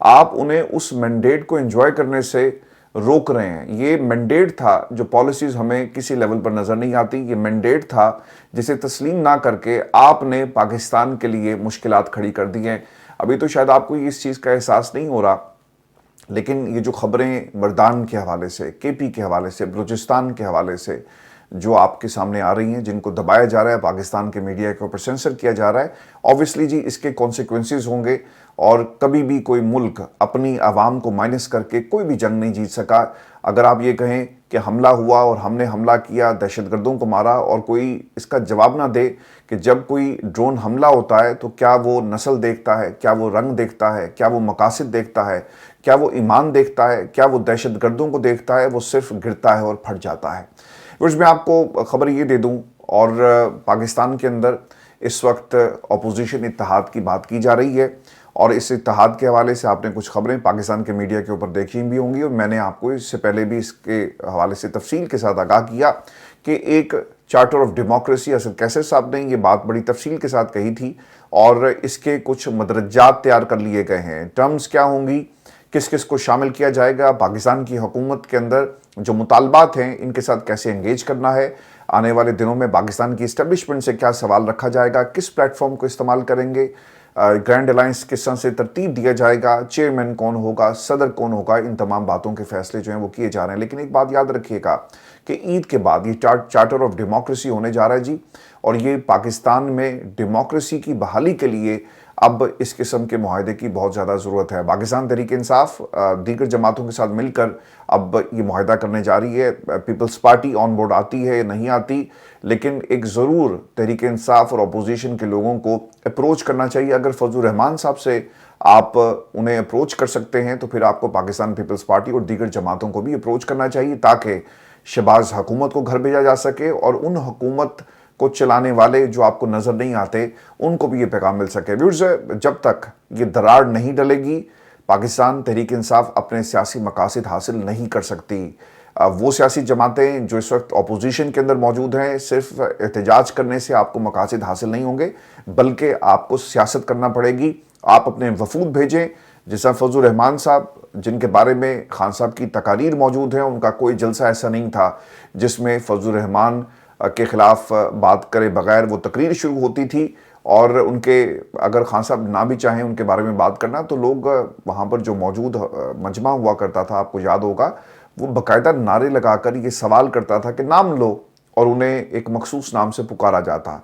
آپ انہیں اس مینڈیٹ کو انجوائے کرنے سے روک رہے ہیں۔ یہ مینڈیٹ تھا جو پالیسیز ہمیں کسی لیول پر نظر نہیں آتی، یہ مینڈیٹ تھا جسے تسلیم نہ کر کے آپ نے پاکستان کے لیے مشکلات کھڑی کر دی ہیں۔ ابھی تو شاید آپ کو اس چیز کا احساس نہیں ہو رہا، لیکن یہ جو خبریں مردان کے حوالے سے، کے پی کے حوالے سے، بلوچستان کے حوالے سے جو آپ کے سامنے آ رہی ہیں، جن کو دبایا جا رہا ہے، پاکستان کے میڈیا کے اوپر سینسر کیا جا رہا ہے، آبویسلی جی اس کے کانسیکوینسز ہوں گے، اور کبھی بھی کوئی ملک اپنی عوام کو مائنس کر کے کوئی بھی جنگ نہیں جیت سکا۔ اگر آپ یہ کہیں کہ حملہ ہوا اور ہم نے حملہ کیا، دہشت گردوں کو مارا، اور کوئی اس کا جواب نہ دے کہ جب کوئی ڈرون حملہ ہوتا ہے تو کیا وہ نسل دیکھتا ہے، کیا وہ رنگ دیکھتا ہے، کیا وہ مقاصد دیکھتا ہے، کیا وہ ایمان دیکھتا ہے، کیا وہ دہشت گردوں کو دیکھتا ہے، وہ صرف گرتا ہے اور پھٹ جاتا ہے۔ میں آپ کو خبر یہ دے دوں، اور پاکستان کے اندر اس وقت اپوزیشن اتحاد کی بات کی جا رہی ہے، اور اس اتحاد کے حوالے سے آپ نے کچھ خبریں پاکستان کے میڈیا کے اوپر دیکھی بھی ہوں گی، اور میں نے آپ کو اس سے پہلے بھی اس کے حوالے سے تفصیل کے ساتھ آگاہ کیا کہ ایک چارٹر آف ڈیموکریسی، اسد کیسر صاحب نے یہ بات بڑی تفصیل کے ساتھ کہی تھی، اور اس کے کچھ مدرجات تیار کر لیے گئے ہیں۔ ٹرمز کیا ہوں گی، کس کس کو شامل کیا جائے گا، پاکستان کی حکومت کے اندر جو مطالبات ہیں ان کے ساتھ کیسے انگیج کرنا ہے، آنے والے دنوں میں پاکستان کی اسٹیبلشمنٹ سے کیا سوال رکھا جائے گا، کس پلیٹ فارم کو استعمال کریں گے، گرینڈ الائنس کس طرح سے ترتیب دیا جائے گا، چیئرمین کون ہوگا، صدر کون ہوگا، ان تمام باتوں کے فیصلے جو ہیں وہ کیے جا رہے ہیں۔ لیکن ایک بات یاد رکھیے گا کہ عید کے بعد یہ چارٹر آف ڈیموکریسی ہونے جا رہا ہے جی، اور یہ پاکستان میں ڈیموکریسی کی بحالی کے لیے اب اس قسم کے معاہدے کی بہت زیادہ ضرورت ہے۔ پاکستان تحریک انصاف دیگر جماعتوں کے ساتھ مل کر اب یہ معاہدہ کرنے جا رہی ہے۔ پیپلز پارٹی آن بورڈ آتی ہے یا نہیں آتی، لیکن ایک ضرور تحریک انصاف اور اپوزیشن کے لوگوں کو اپروچ کرنا چاہیے۔ اگر فضل الرحمان صاحب سے آپ انہیں اپروچ کر سکتے ہیں تو پھر آپ کو پاکستان پیپلز پارٹی اور دیگر جماعتوں کو بھی اپروچ کرنا چاہیے، تاکہ شہباز حکومت کو گھر بھیجا جا سکے، اور ان حکومت کو چلانے والے جو آپ کو نظر نہیں آتے ان کو بھی یہ پیغام مل سکے۔ ویورز، جب تک یہ دراڑ نہیں ڈلے گی، پاکستان تحریک انصاف اپنے سیاسی مقاصد حاصل نہیں کر سکتی۔ وہ سیاسی جماعتیں جو اس وقت اپوزیشن کے اندر موجود ہیں، صرف احتجاج کرنے سے آپ کو مقاصد حاصل نہیں ہوں گے، بلکہ آپ کو سیاست کرنا پڑے گی۔ آپ اپنے وفود بھیجیں، جیسا فضل الرحمان صاحب، جن کے بارے میں خان صاحب کی تقاریر موجود ہیں، ان کا کوئی جلسہ ایسا نہیں تھا جس میں فضل الرحمان کے خلاف بات کرے بغیر وہ تقریر شروع ہوتی تھی، اور ان کے اگر خان صاحب نہ بھی چاہیں ان کے بارے میں بات کرنا، تو لوگ وہاں پر جو موجود مجمع ہوا کرتا تھا، آپ کو یاد ہوگا، وہ باقاعدہ نعرے لگا کر یہ سوال کرتا تھا کہ نام لو، اور انہیں ایک مخصوص نام سے پکارا جاتا۔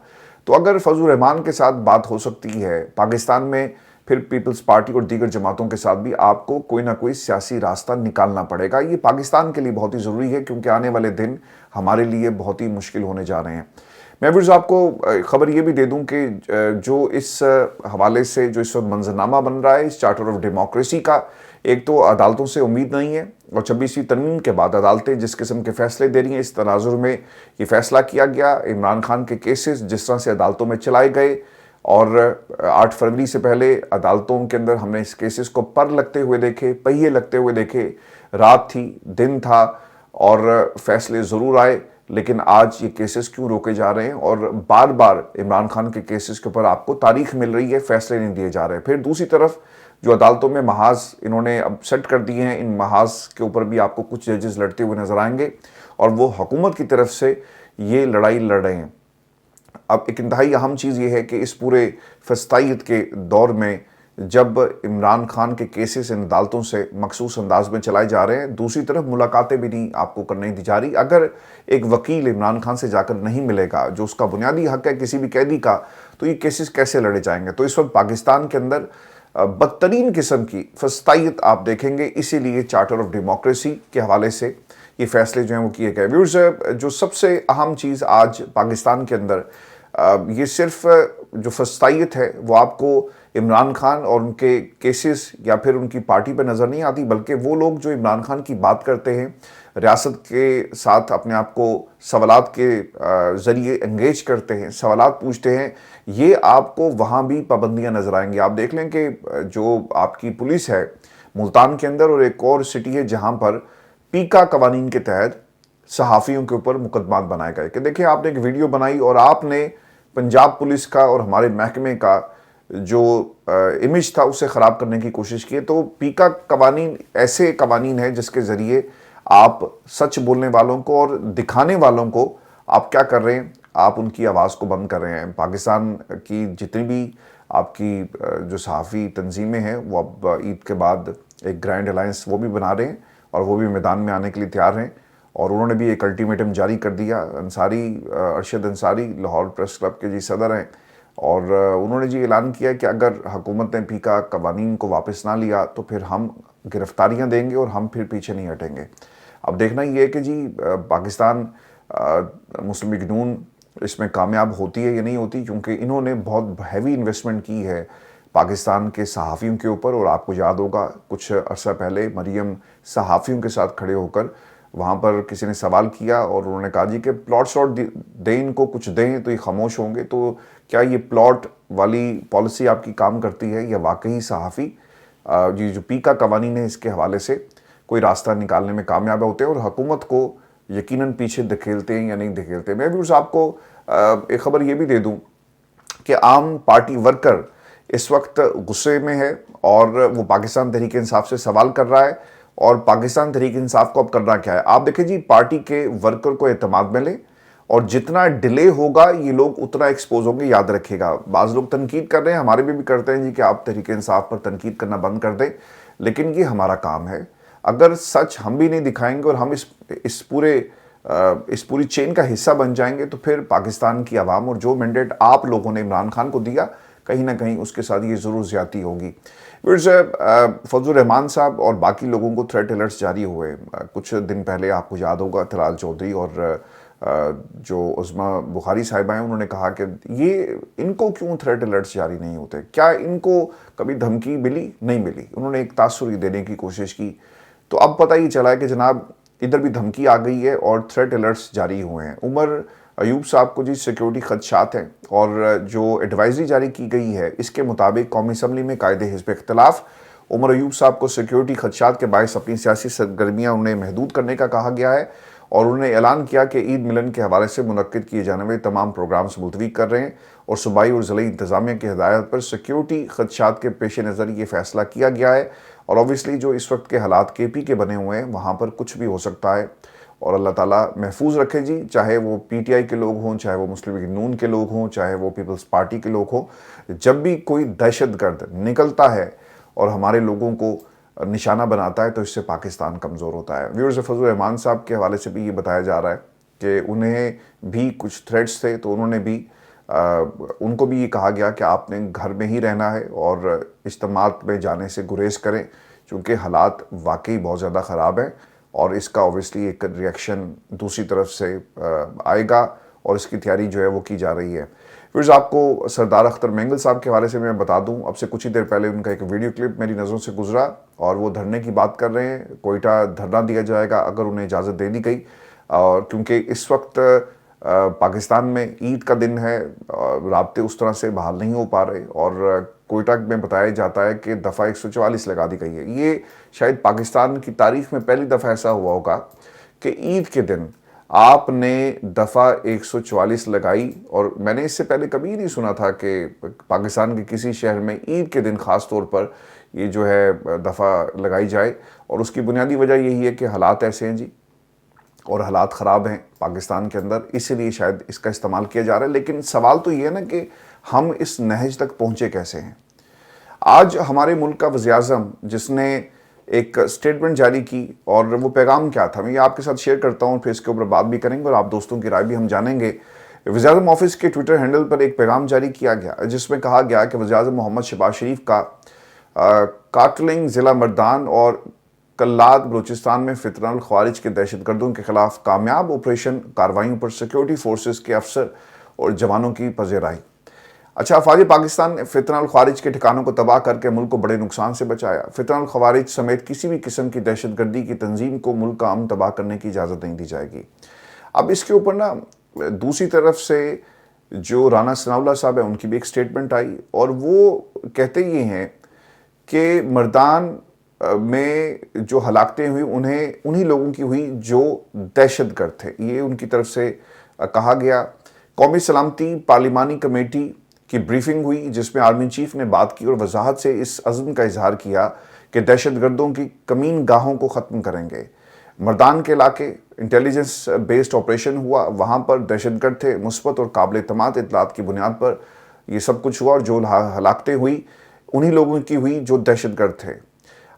تو اگر فضل الرحمان کے ساتھ بات ہو سکتی ہے پاکستان میں، پھر پیپلز پارٹی اور دیگر جماعتوں کے ساتھ بھی آپ کو کوئی نہ کوئی سیاسی راستہ نکالنا پڑے گا۔ یہ پاکستان کے لیے بہت ہی ضروری ہے، کیونکہ آنے والے دن ہمارے لیے بہت ہی مشکل ہونے جا رہے ہیں۔ میں ویورز آپ کو خبر یہ بھی دے دوں کہ جو اس حوالے سے جو اس وقت منظرنامہ بن رہا ہے اس چارٹر آف ڈیموکریسی کا، ایک تو عدالتوں سے امید نہیں ہے، اور 26ویں ترمیم کے بعد عدالتیں جس قسم کے فیصلے دے رہی ہیں، اس تناظر میں یہ فیصلہ کیا گیا عمران خان کے کیسز جس طرح سے عدالتوں میں چلائے گئے، اور 8 فروری سے پہلے عدالتوں کے اندر ہم نے اس کیسز کو پر لگتے ہوئے دیکھے، پہیے لگتے ہوئے دیکھے، رات تھی، دن تھا، اور فیصلے ضرور آئے، لیکن آج یہ کیسز کیوں روکے جا رہے ہیں، اور بار بار عمران خان کے کیسز کے اوپر آپ کو تاریخ مل رہی ہے، فیصلے نہیں دیے جا رہے۔ پھر دوسری طرف جو عدالتوں میں محاذ انہوں نے اب سیٹ کر دیے ہیں، ان محاذ کے اوپر بھی آپ کو کچھ ججز لڑتے ہوئے نظر آئیں گے، اور وہ حکومت کی طرف سے یہ لڑائی لڑ رہے ہیں۔ اب ایک انتہائی اہم چیز یہ ہے کہ اس پورے فسطائیت کے دور میں جب عمران خان کے کیسز ان عدالتوں سے مخصوص انداز میں چلائے جا رہے ہیں، دوسری طرف ملاقاتیں بھی نہیں آپ کو کرنے دی جا رہی۔ اگر ایک وکیل عمران خان سے جا کر نہیں ملے گا، جو اس کا بنیادی حق ہے کسی بھی قیدی کا، تو یہ کیسز کیسے لڑے جائیں گے؟ تو اس وقت پاکستان کے اندر بدترین قسم کی فسطائیت آپ دیکھیں گے، اسی لیے چارٹر آف ڈیموکریسی کے حوالے سے یہ فیصلے جو ہیں وہ کیے گئے۔ ویورز، جو سب سے اہم چیز آج پاکستان کے اندر یہ صرف جو فسطائیت ہے وہ آپ کو عمران خان اور ان کے کیسز یا پھر ان کی پارٹی پہ نظر نہیں آتی، بلکہ وہ لوگ جو عمران خان کی بات کرتے ہیں، ریاست کے ساتھ اپنے آپ کو سوالات کے ذریعے انگیج کرتے ہیں، سوالات پوچھتے ہیں، یہ آپ کو وہاں بھی پابندیاں نظر آئیں گی۔ آپ دیکھ لیں کہ جو آپ کی پولیس ہے ملتان کے اندر، اور ایک اور سٹی ہے جہاں پر پیکا قوانین کے تحت صحافیوں کے اوپر مقدمات بنائے گئے، کہ دیکھیں آپ نے ایک ویڈیو بنائی اور آپ نے پنجاب پولیس کا اور ہمارے محکمے کا جو امیج تھا اسے خراب کرنے کی کوشش کی ہے. تو پیکا قوانین ایسے قوانین ہیں جس کے ذریعے آپ سچ بولنے والوں کو اور دکھانے والوں کو آپ کیا کر رہے ہیں, آپ ان کی آواز کو بند کر رہے ہیں. پاکستان کی جتنی بھی آپ کی جو صحافی تنظیمیں ہیں وہ اب عید کے بعد ایک گرینڈ الائنس وہ بھی بنا رہے ہیں اور وہ بھی میدان میں آنے کے لیے تیار ہیں. اور انہوں نے بھی ایک الٹیمیٹم جاری کر دیا. ارشد انصاری لاہور پریس کلب کے صدر ہیں, اور انہوں نے اعلان کیا کہ اگر حکومت نے پیکا قوانین کو واپس نہ لیا تو پھر ہم گرفتاریاں دیں گے اور ہم پھر پیچھے نہیں ہٹیں گے. اب دیکھنا یہ ہے کہ پاکستان مسلم لیگ نون اس میں کامیاب ہوتی ہے یا نہیں ہوتی, کیونکہ انہوں نے بہت ہیوی انویسٹمنٹ کی ہے پاکستان کے صحافیوں کے اوپر. اور آپ کو یاد ہوگا کچھ عرصہ پہلے مریم صحافیوں کے ساتھ کھڑے ہو کر وہاں پر کسی نے سوال کیا اور انہوں نے کہا کہ پلاٹ شاٹ دیں ان کو, کچھ دیں تو یہ خاموش ہوں گے. تو کیا یہ پلاٹ والی پالیسی آپ کی کام کرتی ہے یا واقعی صحافی جو پیکا قوانین ہے اس کے حوالے سے کوئی راستہ نکالنے میں کامیاب ہوتے ہیں اور حکومت کو یقیناً پیچھے دھکیلتے ہیں یا نہیں دھکیلتے. میں بھی آپ کو ایک خبر یہ بھی دے دوں کہ عام پارٹی ورکر اس وقت غصے میں ہے اور وہ پاکستان تحریک انصاف سے سوال کر رہا ہے. اور پاکستان تحریک انصاف کو اب کرنا کیا ہے, آپ دیکھیں پارٹی کے ورکر کو اعتماد میں لیں اور جتنا ڈیلے ہوگا یہ لوگ اتنا ایکسپوز ہوں گے. یاد رکھے گا بعض لوگ تنقید کر رہے ہیں, ہمارے بھی کرتے ہیں کہ آپ تحریک انصاف پر تنقید کرنا بند کر دیں, لیکن یہ ہمارا کام ہے. اگر سچ ہم بھی نہیں دکھائیں گے اور ہم اس پوری چین کا حصہ بن جائیں گے تو پھر پاکستان کی عوام اور جو مینڈیٹ آپ لوگوں نے عمران خان کو دیا کہیں نہ کہیں اس کے ساتھ یہ ضرور زیادتی ہوگی. فضل الرحمان صاحب اور باقی لوگوں کو تھریٹ الرٹس جاری ہوئے. کچھ دن پہلے آپ کو یاد ہوگا طلال چودھری اور جو عظما بخاری صاحبہ ہیں انہوں نے کہا کہ یہ ان کو کیوں تھریٹ الرٹس جاری نہیں ہوتے, کیا ان کو کبھی دھمکی ملی؟ نہیں ملی. انہوں نے ایک تاثر دینے کی کوشش کی. تو اب پتہ یہ چلا ہے کہ جناب ادھر بھی دھمکی آ گئی ہے اور تھریٹ الرٹس جاری ہوئے ہیں. عمر ایوب صاحب کو سیکیورٹی خدشات ہیں اور جو ایڈوائزری جاری کی گئی ہے اس کے مطابق قومی اسمبلی میں قائد حزب اختلاف عمر ایوب صاحب کو سیکیورٹی خدشات کے باعث اپنی سیاسی سرگرمیاں انہیں محدود کرنے کا کہا گیا ہے. اور انہوں نے اعلان کیا کہ عید ملن کے حوالے سے منعقد کیے جانے والے تمام پروگرامز ملتوی کر رہے ہیں اور صوبائی اور ضلعی انتظامیہ کی ہدایت پر سیکیورٹی خدشات کے پیش نظر یہ فیصلہ کیا گیا ہے. اور اوبویسلی جو اس وقت کے حالات کے پی کے بنے ہوئے ہیں وہاں پر کچھ بھی ہو سکتا ہے اور اللہ تعالیٰ محفوظ رکھے چاہے وہ پی ٹی آئی کے لوگ ہوں, چاہے وہ مسلم لیگ نون کے لوگ ہوں, چاہے وہ پیپلز پارٹی کے لوگ ہوں. جب بھی کوئی دہشت گرد نکلتا ہے اور ہمارے لوگوں کو نشانہ بناتا ہے تو اس سے پاکستان کمزور ہوتا ہے. ویورز, فضل الرحمان صاحب کے حوالے سے بھی یہ بتایا جا رہا ہے کہ انہیں بھی کچھ تھریٹس تھے تو انہوں نے بھی ان کو بھی یہ کہا گیا کہ آپ نے گھر میں ہی رہنا ہے اور اجتماعات میں جانے سے گریز کریں چونکہ حالات واقعی بہت زیادہ خراب ہیں اور اس کا اوبویسلی ایک ریئیکشن دوسری طرف سے آئے گا اور اس کی تیاری جو ہے وہ کی جا رہی ہے. پھر آپ کو سردار اختر مینگل صاحب کے حوالے سے میں بتا دوں, اب سے کچھ ہی دیر پہلے ان کا ایک ویڈیو کلپ میری نظروں سے گزرا اور وہ دھرنے کی بات کر رہے ہیں. کوئٹہ دھرنا دیا جائے گا اگر انہیں اجازت دے دی گئی, اور کیونکہ اس وقت پاکستان میں عید کا دن ہے, رابطے اس طرح سے بحال نہیں ہو پا رہے اور کوئٹہ میں بتایا جاتا ہے کہ دفعہ 144 لگا دی گئی ہے. یہ شاید پاکستان کی تاریخ میں پہلی دفعہ ایسا ہوا ہوگا کہ عید کے دن آپ نے دفعہ 144 لگائی, اور میں نے اس سے پہلے کبھی نہیں سنا تھا کہ پاکستان کے کسی شہر میں عید کے دن خاص طور پر یہ جو ہے دفعہ لگائی جائے. اور اس کی بنیادی وجہ یہی ہے کہ حالات ایسے ہیں اور حالات خراب ہیں پاکستان کے اندر, اسی لیے شاید اس کا استعمال کیا جا رہا ہے. لیکن سوال تو یہ ہے نا کہ ہم اس نہج تک پہنچے کیسے ہیں. آج ہمارے ملک کا وزیر اعظم جس نے ایک سٹیٹمنٹ جاری کی, اور وہ پیغام کیا تھا میں یہ آپ کے ساتھ شیئر کرتا ہوں, پھر اس کے اوپر بات بھی کریں گے اور آپ دوستوں کی رائے بھی ہم جانیں گے. وزیر اعظم آفس کے ٹویٹر ہینڈل پر ایک پیغام جاری کیا گیا جس میں کہا گیا کہ وزیر اعظم محمد شہباز شریف کا کارٹلنگ ضلع مردان اور کلات بلوچستان میں فتنہ الخوارج کے دہشت گردوں کے خلاف کامیاب آپریشن کارروائیوں پر سیکیورٹی فورسز کے افسر اور جوانوں کی پذیرائی. اچھا, افواج پاکستان نے فتنہ الخوارج کے ٹھکانوں کو تباہ کر کے ملک کو بڑے نقصان سے بچایا. فتنہ الخوارج سمیت کسی بھی قسم کی دہشت گردی کی تنظیم کو ملک کا امن تباہ کرنے کی اجازت نہیں دی جائے گی. اب اس کے اوپر نا دوسری طرف سے جو رانا ثناء اللہ صاحب ہیں ان کی بھی ایک سٹیٹمنٹ آئی اور وہ کہتے یہ ہیں کہ مردان میں جو ہلاکتیں ہوئی انہی لوگوں کی ہوئی جو دہشت گرد تھے. یہ ان کی طرف سے کہا گیا. قومی سلامتی پارلیمانی کمیٹی کی بریفنگ ہوئی جس میں آرمی چیف نے بات کی اور وضاحت سے اس عزم کا اظہار کیا کہ دہشت گردوں کی کمین گاہوں کو ختم کریں گے۔ مردان کے علاقے انٹیلیجنس بیسڈ آپریشن ہوا، وہاں پر دہشت گرد تھے، مثبت اور قابل اعتماد اطلاعات کی بنیاد پر یہ سب کچھ ہوا، اور جو ہلاکتیں ہوئی انہی لوگوں کی ہوئی جو دہشت گرد تھے۔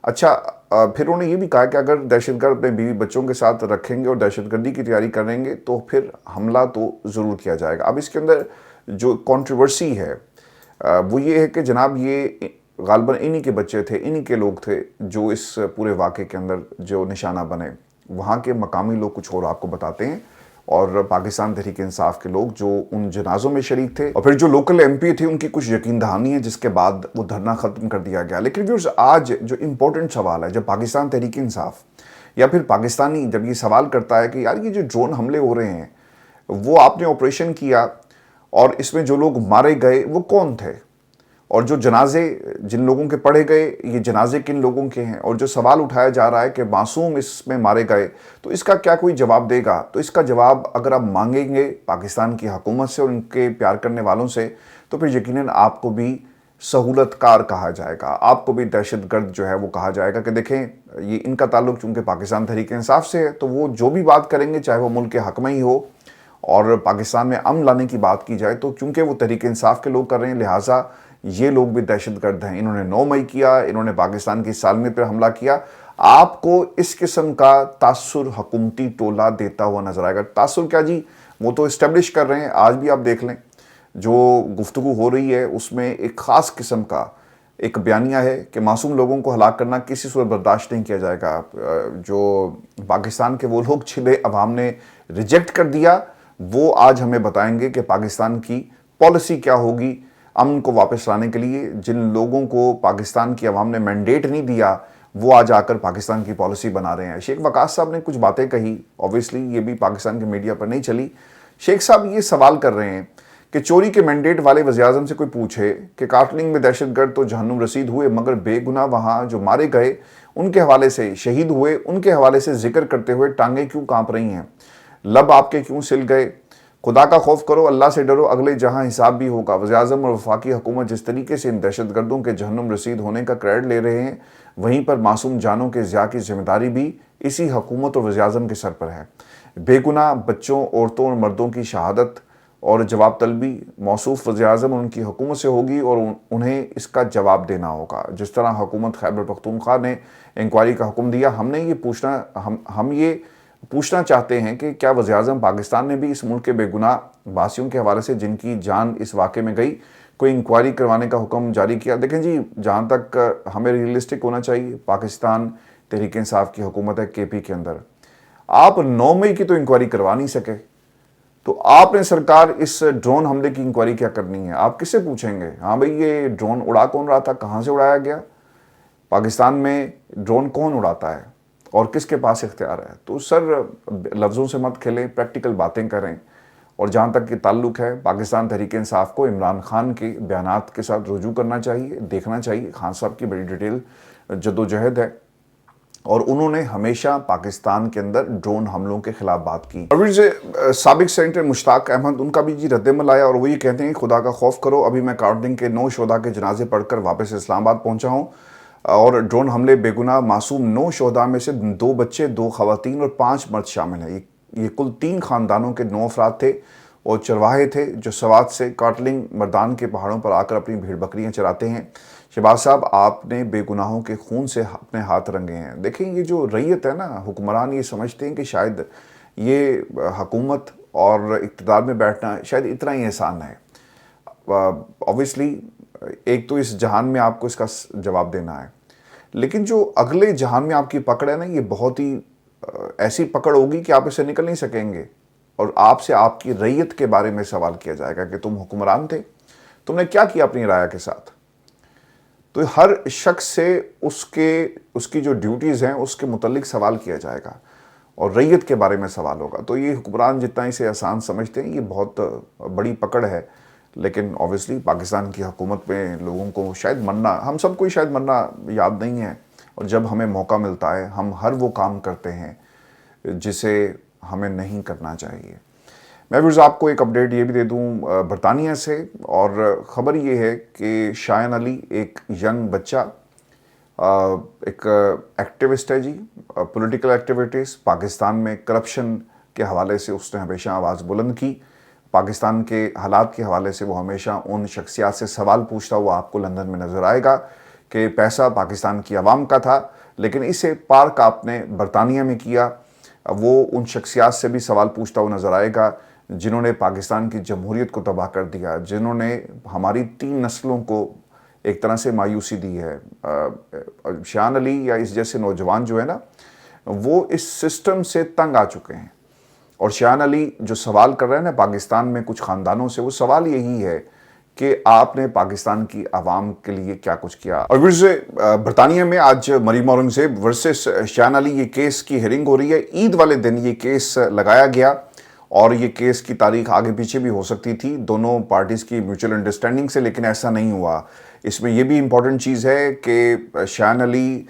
اچھا، پھر انہوں نے یہ بھی کہا کہ اگر دہشت گرد اپنے بیوی بچوں کے ساتھ رکھیں گے اور دہشت گردی کی تیاری کریں گے تو پھر حملہ تو ضرور کیا جائے گا۔ اب اس کے اندر جو کنٹروورسی ہے وہ یہ ہے کہ جناب یہ غالباً انہی کے بچے تھے، انہی کے لوگ تھے جو اس پورے واقعے کے اندر جو نشانہ بنے۔ وہاں کے مقامی لوگ کچھ اور آپ کو بتاتے ہیں، اور پاکستان تحریک انصاف کے لوگ جو ان جنازوں میں شریک تھے، اور پھر جو لوکل ایم پی تھے ان کی کچھ یقین دہانی ہے جس کے بعد وہ دھرنا ختم کر دیا گیا۔ لیکن ویورز، آج جو امپورٹنٹ سوال ہے، جب پاکستان تحریک انصاف یا پھر پاکستانی جب یہ سوال کرتا ہے کہ یار یہ جو ڈرون حملے ہو رہے ہیں وہ آپ نے آپریشن کیا اور اس میں جو لوگ مارے گئے وہ کون تھے، اور جو جنازے جن لوگوں کے پڑھے گئے یہ جنازے کن لوگوں کے ہیں، اور جو سوال اٹھایا جا رہا ہے کہ معصوم اس میں مارے گئے، تو اس کا کیا کوئی جواب دے گا؟ تو اس کا جواب اگر آپ مانگیں گے پاکستان کی حکومت سے اور ان کے پیار کرنے والوں سے تو پھر یقیناً آپ کو بھی سہولت کار کہا جائے گا، آپ کو بھی دہشت گرد جو ہے وہ کہا جائے گا کہ دیکھیں یہ ان کا تعلق چونکہ پاکستان تحریک انصاف سے ہے تو وہ جو بھی بات کریں گے چاہے وہ ملک کے حق میں ہی ہو اور پاکستان میں امن لانے کی بات کی جائے تو چونکہ وہ تحریک انصاف کے لوگ کر رہے ہیں لہٰذا یہ لوگ بھی دہشت گرد ہیں۔ انہوں نے 9 مئی کیا، انہوں نے پاکستان کی سالمی پر حملہ کیا۔ آپ کو اس قسم کا تاثر حکومتی ٹولہ دیتا ہوا نظر آئے گا۔ تاثر کیا جی، وہ تو اسٹیبلش کر رہے ہیں۔ آج بھی آپ دیکھ لیں جو گفتگو ہو رہی ہے اس میں ایک خاص قسم کا ایک بیانیہ ہے کہ معصوم لوگوں کو ہلاک کرنا کسی صورت برداشت نہیں کیا جائے گا۔ جو پاکستان کے وہ لوگ چھلے عوام نے ریجیکٹ کر دیا وہ آج ہمیں بتائیں گے کہ پاکستان کی پالیسی کیا ہوگی امن کو واپس لانے کے لیے۔ جن لوگوں کو پاکستان کی عوام نے مینڈیٹ نہیں دیا وہ آج آ کر پاکستان کی پالیسی بنا رہے ہیں۔ شیخ وقاص صاحب نے کچھ باتیں کہی، اوبویسلی یہ بھی پاکستان کے میڈیا پر نہیں چلی۔ شیخ صاحب یہ سوال کر رہے ہیں کہ چوری کے مینڈیٹ والے وزیر اعظم سے کوئی پوچھے کہ کارٹلنگ میں دہشت گرد تو جہنم رسید ہوئے مگر بے گناہ وہاں جو مارے گئے ان کے حوالے سے شہید ہوئے ان کے حوالے سے ذکر کرتے ہوئے ٹانگیں کیوں کانپ رہی ہیں، لب آپ کے کیوں سل گئے؟ خدا کا خوف کرو، اللہ سے ڈرو، اگلے جہاں حساب بھی ہوگا۔ وزیر اعظم اور وفاقی حکومت جس طریقے سے ان دہشت گردوں کے جہنم رسید ہونے کا کریڈٹ لے رہے ہیں وہیں پر معصوم جانوں کے ضیاع کی ذمہ داری بھی اسی حکومت اور وزیر اعظم کے سر پر ہے۔ بے گناہ بچوں، عورتوں اور مردوں کی شہادت اور جواب طلبی موصوف وزیر اعظم اور ان کی حکومت سے ہوگی اور انہیں اس کا جواب دینا ہوگا۔ جس طرح حکومت خیبر پختونخوا نے انکوائری کا حکم دیا، ہم یہ پوچھنا چاہتے ہیں کہ کیا وزیر اعظم پاکستان نے بھی اس ملک کے بے گناہ باسیوں کے حوالے سے جن کی جان اس واقعے میں گئی کوئی انکوائری کروانے کا حکم جاری کیا؟ دیکھیں جی، جہاں تک ہمیں ریئلسٹک ہونا چاہیے، پاکستان تحریک انصاف کی حکومت ہے کے پی کے اندر، آپ 9 مئی کی تو انکوائری کروا نہیں سکے تو آپ نے سرکار اس ڈرون حملے کی انکوائری کیا کرنی ہے؟ آپ کس سے پوچھیں گے؟ ہاں بھئی یہ ڈرون اڑا کون رہا تھا، کہاں سے اڑایا گیا، پاکستان میں ڈرون کون اڑاتا ہے اور کس کے پاس اختیار ہے؟ تو سر لفظوں سے مت کھلیں، پریکٹیکل باتیں کریں۔ اور جہاں تک کہ تعلق ہے پاکستان تحریک انصاف کو عمران خان کے بیانات کے ساتھ رجوع کرنا چاہیے، دیکھنا چاہیے۔ خان صاحب کی بڑی ڈیٹیل جدوجہد ہے اور انہوں نے ہمیشہ پاکستان کے اندر ڈرون حملوں کے خلاف بات کی۔ اور سے سابق سینیٹر مشتاق احمد ان کا بھی جی رد عمل آیا اور وہ یہ کہتے ہیں خدا کا خوف کرو، ابھی میں کارڈنگ کے 9 شہداء کے جنازے پڑھ کر واپس اسلام آباد پہنچا ہوں اور ڈرون حملے بے گناہ معصوم 9 شہداء میں سے 2 بچے، 2 خواتین اور 5 مرد شامل ہیں۔ یہ کل 3 خاندانوں کے 9 افراد تھے اور چرواہے تھے جو سوات سے کارٹلنگ مردان کے پہاڑوں پر آ کر اپنی بھیڑ بکریاں چراتے ہیں۔ شہباز صاحب آپ نے بے گناہوں کے خون سے اپنے ہاتھ رنگے ہیں۔ دیکھیں یہ جو ریت ہے نا، حکمران یہ سمجھتے ہیں کہ شاید یہ حکومت اور اقتدار میں بیٹھنا شاید اتنا ہی آسان ہے۔ اوبویسلی ایک تو اس جہان میں آپ کو اس کا جواب دینا ہے، لیکن جو اگلے جہان میں آپ کی پکڑ ہے نا، یہ بہت ہی ایسی پکڑ ہوگی کہ آپ اسے نکل نہیں سکیں گے اور آپ سے آپ کی ریت کے بارے میں سوال کیا جائے گا کہ تم حکمران تھے، تم نے کیا کیا اپنی رعایا کے ساتھ؟ تو ہر شخص سے اس کی جو ڈیوٹیز ہیں اس کے متعلق سوال کیا جائے گا اور ریت کے بارے میں سوال ہوگا۔ تو یہ حکمران جتنا اسے آسان سمجھتے ہیں یہ بہت بڑی پکڑ ہے، لیکن اوبویسلی پاکستان کی حکومت میں لوگوں کو شاید مرنا، ہم سب کو شاید مرنا یاد نہیں ہے، اور جب ہمیں موقع ملتا ہے ہم ہر وہ کام کرتے ہیں جسے ہمیں نہیں کرنا چاہیے۔ میں بھی آپ کو ایک اپڈیٹ یہ بھی دے دوں برطانیہ سے، اور خبر یہ ہے کہ شایان علی ایک ینگ بچہ ایک ایکٹیوسٹ ہے جی، پولیٹیکل ایکٹیویٹیز پاکستان میں کرپشن کے حوالے سے اس نے ہمیشہ آواز بلند کی، پاکستان کے حالات کے حوالے سے وہ ہمیشہ ان شخصیات سے سوال پوچھتا ہوا آپ کو لندن میں نظر آئے گا کہ پیسہ پاکستان کی عوام کا تھا، لیکن اسے پارک آپ نے برطانیہ میں کیا۔ وہ ان شخصیات سے بھی سوال پوچھتا ہوا نظر آئے گا جنہوں نے پاکستان کی جمہوریت کو تباہ کر دیا، جنہوں نے ہماری 3 نسلوں کو ایک طرح سے مایوسی دی ہے۔ شایان علی یا اس جیسے نوجوان جو ہے نا، وہ اس سسٹم سے تنگ آ چکے ہیں، اور شایان علی جو سوال کر رہے ہیں نا پاکستان میں کچھ خاندانوں سے، وہ سوال یہی ہے کہ آپ نے پاکستان کی عوام کے لیے کیا کچھ کیا۔ اور برطانیہ میں آج مریم اورنگزیب ورسس شایان علی یہ کیس کی ہیرنگ ہو رہی ہے۔ عید والے دن یہ کیس لگایا گیا، اور یہ کیس کی تاریخ آگے پیچھے بھی ہو سکتی تھی دونوں پارٹیز کی میوچل انڈرسٹینڈنگ سے، لیکن ایسا نہیں ہوا۔ اس میں یہ بھی امپورٹنٹ چیز ہے کہ شایان علی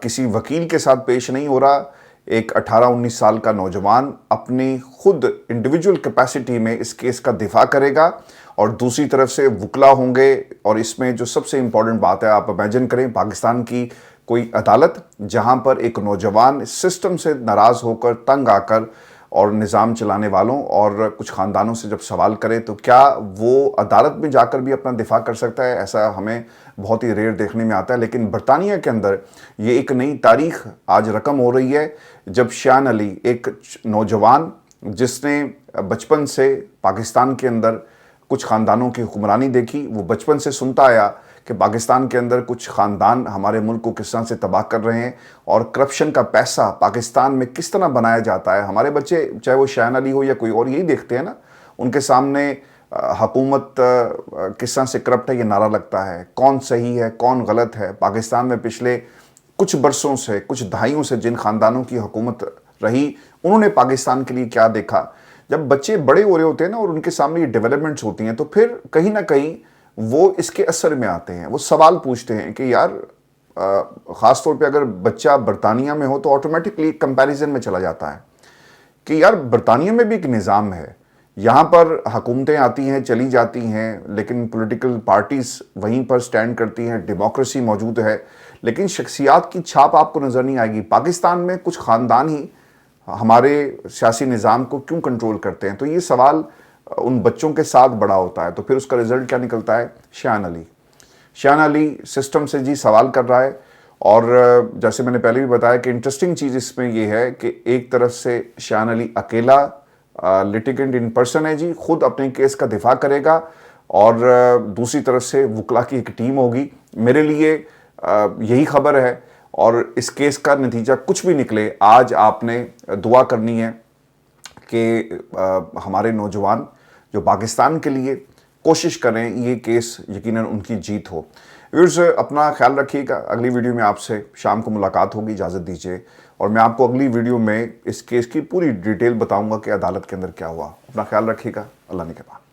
کسی وکیل کے ساتھ پیش نہیں ہو رہا، ایک 18-19 سال کا نوجوان اپنی خود انڈیویجول کیپیسٹی میں اس کیس کا دفاع کرے گا، اور دوسری طرف سے وکلا ہوں گے۔ اور اس میں جو سب سے امپورٹنٹ بات ہے، آپ امیجن کریں پاکستان کی کوئی عدالت جہاں پر ایک نوجوان سسٹم سے ناراض ہو کر، تنگ آ کر، اور نظام چلانے والوں اور کچھ خاندانوں سے جب سوال کرے تو کیا وہ عدالت میں جا کر بھی اپنا دفاع کر سکتا ہے؟ ایسا ہمیں بہت ہی ریئر دیکھنے میں آتا ہے، لیکن برطانیہ کے اندر یہ ایک نئی تاریخ آج رقم ہو رہی ہے، جب شایان علی ایک نوجوان جس نے بچپن سے پاکستان کے اندر کچھ خاندانوں کی حکمرانی دیکھی، وہ بچپن سے سنتا آیا کہ پاکستان کے اندر کچھ خاندان ہمارے ملک کو کس طرح سے تباہ کر رہے ہیں، اور کرپشن کا پیسہ پاکستان میں کس طرح بنایا جاتا ہے۔ ہمارے بچے چاہے وہ شایان علی ہو یا کوئی اور، یہی دیکھتے ہیں نا، ان کے سامنے حکومت کس طرح سے کرپٹ ہے یہ نعرہ لگتا ہے، کون صحیح ہے کون غلط ہے۔ پاکستان میں پچھلے کچھ برسوں سے، کچھ دہائیوں سے جن خاندانوں کی حکومت رہی، انہوں نے پاکستان کے لیے کیا دیکھا۔ جب بچے بڑے ہو رہے ہوتے ہیں نا اور ان کے سامنے یہ ڈیولپمنٹس ہوتی ہیں، تو پھر کہیں نہ کہیں وہ اس کے اثر میں آتے ہیں، وہ سوال پوچھتے ہیں کہ یار، خاص طور پہ اگر بچہ برطانیہ میں ہو تو آٹومیٹکلی کمپیریزن میں چلا جاتا ہے کہ یار برطانیہ میں بھی ایک نظام ہے، یہاں پر حکومتیں آتی ہیں چلی جاتی ہیں، لیکن پولیٹیکل پارٹیز وہیں پر سٹینڈ کرتی ہیں، ڈیموکریسی موجود ہے، لیکن شخصیات کی چھاپ آپ کو نظر نہیں آئے گی۔ پاکستان میں کچھ خاندان ہی ہمارے سیاسی نظام کو کیوں کنٹرول کرتے ہیں؟ تو یہ سوال ان بچوں کے ساتھ بڑا ہوتا ہے، تو پھر اس کا رزلٹ کیا نکلتا ہے؟ شایان علی۔ شایان علی سسٹم سے جی سوال کر رہا ہے، اور جیسے میں نے پہلے بھی بتایا کہ انٹرسٹنگ چیز اس میں یہ ہے کہ ایک طرف سے شایان علی اکیلا لٹیگنٹ ان پرسن ہے جی، خود اپنے کیس کا دفاع کرے گا، اور دوسری طرف سے وکلا کی ایک ٹیم ہوگی۔ میرے لیے یہی خبر ہے، اور اس کیس کا نتیجہ کچھ بھی نکلے، آج آپ نے دعا کرنی ہے کہ ہمارے نوجوان جو پاکستان کے لیے کوشش کریں، یہ کیس یقیناً ان کی جیت ہو۔ ویورز، اپنا خیال رکھیے گا، اگلی ویڈیو میں آپ سے شام کو ملاقات ہوگی، اجازت دیجیے، اور میں آپ کو اگلی ویڈیو میں اس کیس کی پوری ڈیٹیل بتاؤں گا کہ عدالت کے اندر کیا ہوا۔ اپنا خیال رکھیے گا، اللہ نگہبان۔